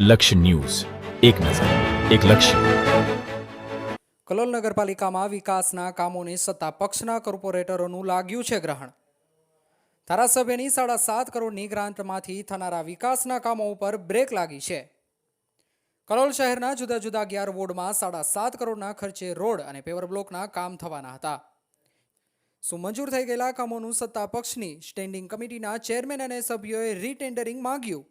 લક્ષ્ય ન્યૂઝ, એક નજર, એક લક્ષ્ય. કલોલ નગરપાલિકામાં વિકાસના કામોને સત્તા પક્ષના કોર્પોરેટરોનું લાગ્યું છે ગ્રહણ. ધારાસભ્યની 7.5 કરોડની ગ્રાન્ટમાંથી થનારા વિકાસના કામો ઉપર બ્રેક લાગી છે. કલોલ શહેરના જુદા જુદા 11 વોર્ડમાં 7.5 કરોડના ખર્ચે રોડ અને પેવર બ્લોકના કામ થવાના હતા. શું મંજૂર થઈ ગયેલા કામોનું સત્તા પક્ષની સ્ટેન્ડિંગ કમિટીના ચેરમેન અને સભ્યોએ રીટેન્ડરિંગ માંગ્યું.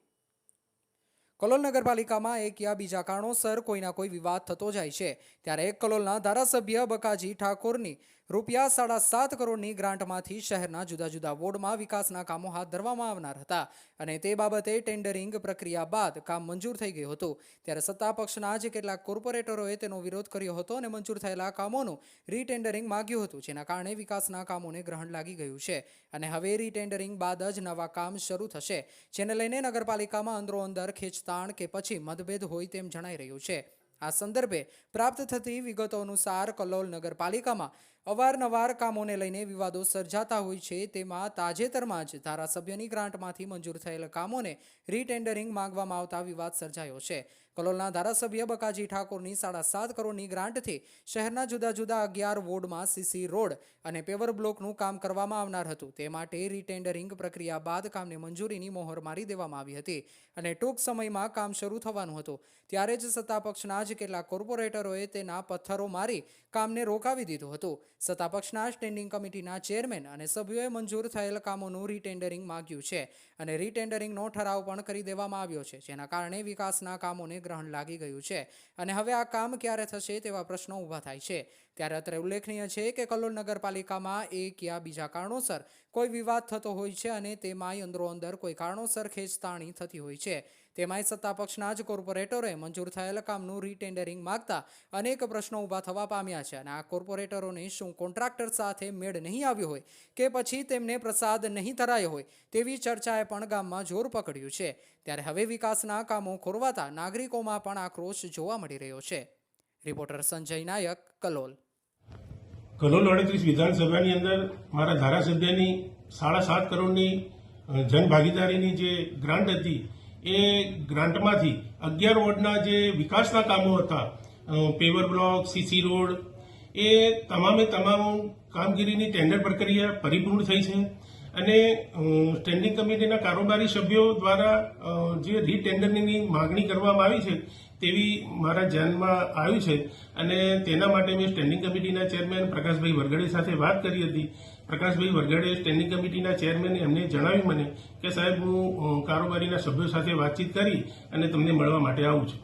કલોલ નગરપાલિકામાં એક યા બીજા કારણોસર કોઈના કોઈ વિવાદ થતો જાય છે, ત્યારે એક કલોલના ધારાસભ્ય બકાજી ઠાકોરની રૂપિયા 7.5 કરોડની ગ્રાન્ટમાંથી શહેરના જુદા જુદા વોર્ડમાં વિકાસના કામો હાથ ધરવામાં આવનાર હતા અને તે બાબતે ટેન્ડરિંગ પ્રક્રિયા બાદ કામ મંજૂર થઈ ગયું હતું. ત્યારે સત્તા પક્ષના જ કેટલાક કોર્પોરેટરોએ તેનો વિરોધ કર્યો હતો અને મંજૂર થયેલા કામોનું રીટેન્ડરિંગ માંગ્યું હતું, જેના કારણે વિકાસના કામોને ગ્રહણ લાગી ગયું છે અને હવે રીટેન્ડરિંગ બાદ જ નવા કામ શરૂ થશે, જેને લઈને નગરપાલિકામાં અંદરો-અંદર ખેંચતાણ કે પછી મતભેદ હોય તેમ જણાઈ રહ્યું છે. આ સંદર્ભે પ્રાપ્ત થતી વિગતો અનુસાર કલોલ નગરપાલિકામાં અવારનવાર કામોને લઈને વિવાદો સર્જાતા હોય છે. તેમાં તાજેતરમાં જ ધારાસભ્યની ગ્રાન્ટમાંથી મંજૂર થયેલ કામોને રીટેન્ડરિંગ માંગવામાં આવતા વિવાદ સર્જાયો છે. કલોલના ધારાસભ્ય બકાજી ઠાકોરની 7.5 કરોડની ગ્રાન્ટથી શહેરના જુદા જુદા 11 વોર્ડમાં સીસી રોડ અને પેવર બ્લોકનું કામ કરવામાં આવનાર હતું. તે માટે રીટેન્ડરિંગ પ્રક્રિયા બાદ કામને મંજૂરીની મોહર મારી દેવામાં આવી હતી અને ટૂંક સમયમાં કામ શરૂ થવાનું હતું. ત્યારે જ સત્તાપક્ષના જ કેટલાક કોર્પોરેટરોએ તેના પથ્થરો મારી કામને રોકાવી દીધું હતું. સત્તાપક્ષના સ્ટેન્ડિંગ કમિટીના ચેરમેન અને સભ્યોએ મંજૂર થયેલ કામોનું રીટેન્ડરિંગ માંગ્યું છે અને રીટેન્ડરિંગનો ઠરાવ પણ કરી દેવામાં આવ્યો છે, જેના કારણે વિકાસના કામોને ગ્રહણ લાગી ગયું છે અને હવે આ કામ ક્યારે થશે તેવા પ્રશ્નો ઊભા થાય છે. ત્યારે અત્રે ઉલ્લેખનીય છે કે કલોલ નગરપાલિકામાં એક યા બીજા કારણોસર કોઈ વિવાદ થતો હોય છે અને તેમાંય અંદરો-અંદર કોઈ કારણોસર ખેંચતાણી થતી હોય છે. તેમાંય સત્તાપક્ષના જ કોર્પોરેટરોએ મંજૂર થયેલ કામનું રીટેન્ડરિંગ માંગતા અનેક પ્રશ્નો ઊભા થવા પામ્યા છે અને આ કોર્પોરેટરોને શું કોન્ટ્રાક્ટર સાથે મેળ નહીં આવ્યો હોય કે પછી તેમને પ્રસાદ નહીં ધરાયો હોય તેવી ચર્ચાએ પણ ગામમાં જોર પકડ્યું છે. ત્યારે હવે વિકાસના કામો ખોરવાતા નાગરિકોમાં પણ આક્રોશ જોવા મળી રહ્યો છે. રિપોર્ટર સંજય નાયક, કલોલ. કલોલ 38 વિધાનસભાની અંદર મારા ધારાસભ્યની 7.5 કરોડની જનભાગીદારીની જે ગ્રાન્ટ હતી એ ગ્રાન્ટમાંથી 11 વોર્ડના જે વિકાસના કામો હતા, પેવર બ્લોક, સીસી રોડ, એ તમામે તમામ કામગીરીની ટેન્ડર પ્રક્રિયા પરિપૂર્ણ થઈ છે અને સ્ટેન્ડિંગ કમિટીના કારોબારી સભ્યો દ્વારા જે રીટેન્ડરની માગણી કરવામાં આવી છે તેવી મારા ધ્યાનમાં આવ્યું છે અને તેના માટે મેં સ્ટેન્ડિંગ કમિટીના ચેરમેન પ્રકાશભાઈ વરગડે સાથે વાત કરી હતી. પ્રકાશભાઈ વરગડે સ્ટેન્ડિંગ કમિટીના ચેરમેને એમને જણાવ્યું મને કે સાહેબ હું કારોબારીના સભ્યો સાથે વાતચીત કરી અને તમને મળવા માટે આવું છું.